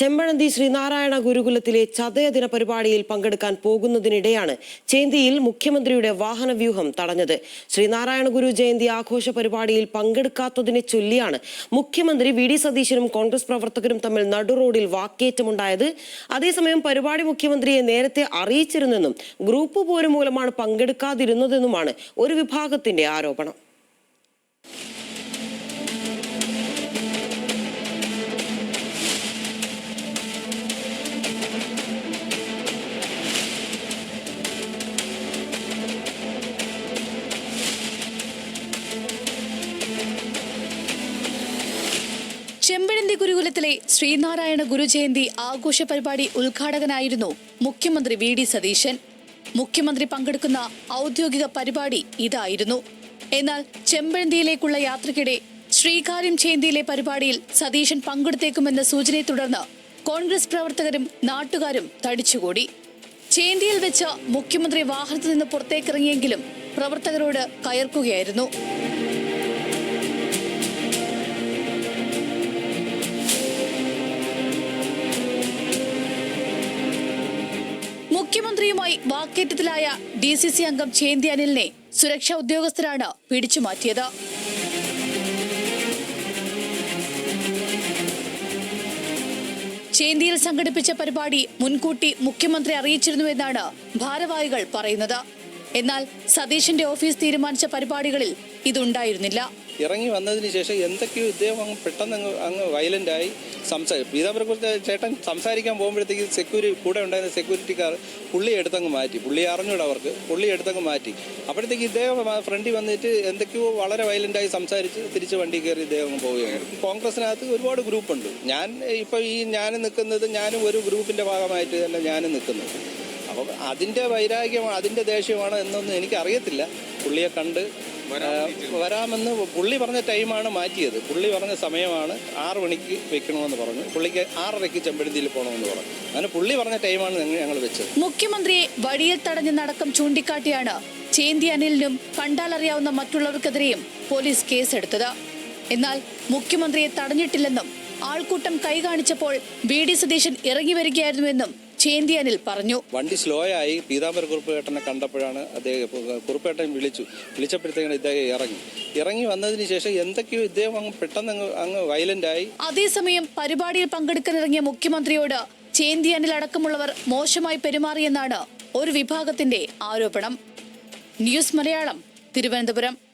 ചെമ്പഴന്തി ശ്രീനാരായണ ഗുരുകുലത്തിലെ ചതയദിന പരിപാടിയിൽ പങ്കെടുക്കാൻ പോകുന്നതിനിടെയാണ് ചേന്തിയിൽ മുഖ്യമന്ത്രിയുടെ വാഹനവ്യൂഹം തടഞ്ഞത്. ശ്രീനാരായണ ഗുരു ജയന്തി ആഘോഷ പരിപാടിയിൽ പങ്കെടുക്കാത്തതിനെ ചൊല്ലിയാണ് മുഖ്യമന്ത്രി വി ഡി സതീശനും കോൺഗ്രസ് പ്രവർത്തകരും തമ്മിൽ നടുറോഡിൽ വാക്കേറ്റമുണ്ടായത്. അതേസമയം പരിപാടി മുഖ്യമന്ത്രിയെ നേരത്തെ അറിയിച്ചിരുന്നെന്നും ഗ്രൂപ്പ് പോര് മൂലമാണ് പങ്കെടുക്കാതിരുന്നതെന്നുമാണ് ഒരു വിഭാഗത്തിന്റെ ആരോപണം. ചെമ്പഴന്തി ഗുരുകുലത്തിലെ ശ്രീനാരായണ ഗുരുജയന്തി ആഘോഷ പരിപാടി ഉദ്ഘാടകനായിരുന്നു മുഖ്യമന്ത്രി വി ഡി സതീശൻ. മുഖ്യമന്ത്രി പങ്കെടുക്കുന്ന ഔദ്യോഗിക പരിപാടി ഇതായിരുന്നു. എന്നാൽ ചെമ്പഴന്തിയിലേക്കുള്ള യാത്രയ്ക്കിടെ ശ്രീകാര്യം ചേന്തിയിലെ പരിപാടിയിൽ സതീശൻ പങ്കെടുത്തേക്കുമെന്ന സൂചനയെ തുടർന്ന് കോൺഗ്രസ് പ്രവർത്തകരും നാട്ടുകാരും തടിച്ചുകൂടി. ചേന്തിയിൽ വെച്ച് മുഖ്യമന്ത്രി വാഹനത്തിൽ നിന്ന് പുറത്തേക്കിറങ്ങിയെങ്കിലും പ്രവർത്തകരോട് കയർക്കുകയായിരുന്നു. മുഖ്യമന്ത്രിയുമായി വാക്കേറ്റത്തിലായ DCC അംഗം ചേന്തി അനിലിനെ സുരക്ഷാ ഉദ്യോഗസ്ഥരാണ് പിടിച്ചുമാറ്റിയത്. ചേന്തിയിൽ സംഘടിപ്പിച്ച പരിപാടി മുൻകൂട്ടി മുഖ്യമന്ത്രി അറിയിച്ചിരുന്നുവെന്നാണ് ഭാരവാഹികൾ പറയുന്നത്. എന്നാൽ സതീശന്റെ ഓഫീസ് തീരുമാനിച്ച പരിപാടികളിൽ ഇതുണ്ടായിരുന്നില്ല. ഇറങ്ങി വന്നതിന് ശേഷം എന്തൊക്കെയോ ഇദ്ദേഹം പെട്ടെന്ന് അങ്ങ് വയലൻ്റായി പീതാംബരക്കുറിച്ച് ചേട്ടൻ സംസാരിക്കാൻ പോകുമ്പോഴത്തേക്ക് കൂടെ ഉണ്ടായിരുന്ന സെക്യൂരിറ്റിക്കാർ പുള്ളിയെ എടുത്തങ്ങ് മാറ്റി. പുള്ളി അറിഞ്ഞൂടെ അവർക്ക്, പുള്ളിയെ എടുത്തങ്ങ് മാറ്റി. അപ്പോഴത്തേക്ക് ഇദ്ദേഹം ഫ്രണ്ടിൽ വന്നിട്ട് എന്തൊക്കെയോ വളരെ വയലൻ്റായി സംസാരിച്ച് തിരിച്ച് വണ്ടി കയറി ഇദ്ദേഹം പോവുകയാണ്. കോൺഗ്രസിനകത്ത് ഒരുപാട് ഗ്രൂപ്പുണ്ട്. ഞാൻ നിൽക്കുന്നത് ഞാനും ഒരു ഗ്രൂപ്പിൻ്റെ ഭാഗമായിട്ട് തന്നെ ഞാനും നിൽക്കുന്നത്. അപ്പം അതിൻ്റെ വൈരാഗ്യമാണ്, അതിൻ്റെ ദേഷ്യമാണ് എന്നൊന്നും എനിക്കറിയത്തില്ല. പുള്ളിയെ കണ്ട് വരാമെന്ന് പുള്ളി പറഞ്ഞ ടൈമാണ് മാറ്റിയത്. പുള്ളി പറഞ്ഞ സമയമാണ് 6 മണിക്ക് വെക്കണമെന്ന് പറഞ്ഞു. പുള്ളിക്ക് 6:30 ചെമ്പഴന്തിയിൽ പോകണമെന്ന് പറഞ്ഞു. അങ്ങനെ പുള്ളി പറഞ്ഞ ടൈമാണ് ഞങ്ങൾ വെച്ചത്. മുഖ്യമന്ത്രിയെ വഴിയിൽ തടഞ്ഞ നടക്കം ചൂണ്ടിക്കാട്ടിയാണ് ചേന്തി അനിലിനും കണ്ടാലറിയാവുന്ന മറ്റുള്ളവർക്കെതിരെയും പോലീസ് കേസെടുത്തത്. എന്നാൽ മുഖ്യമന്ത്രിയെ തടഞ്ഞിട്ടില്ലെന്നും ആൾക്കൂട്ടം കൈ കാണിച്ചപ്പോൾ വി ഡി സതീശൻ ഇറങ്ങി വരികയായിരുന്നുവെന്നും ചേന്തി അനിൽ പറഞ്ഞു. വണ്ടി സ്ലോ ആയി പീതാംബര കുറുപ്പേട്ടനെ കണ്ടപ്പോഴാണ് കുറുപ്പേട്ടൻ വിളിച്ചപ്പോഴത്തേക്കാണ് ഇദ്ദേഹം ഇറങ്ങി വന്നതിന് ശേഷം എന്തൊക്കെയോ ഇദ്ദേഹം പെട്ടെന്ന് അങ്ങ് വയലൻ്റായി. അതേസമയം പരിപാടിയിൽ പങ്കെടുക്കാനിറങ്ങിയ മുഖ്യമന്ത്രിയോട് ചേന്തി അനിൽ അടക്കമുള്ളവർ മോശമായി പെരുമാറിയെന്നാണ് ഒരു വിഭാഗത്തിന്റെ ആരോപണം. ന്യൂസ് മലയാളം, തിരുവനന്തപുരം.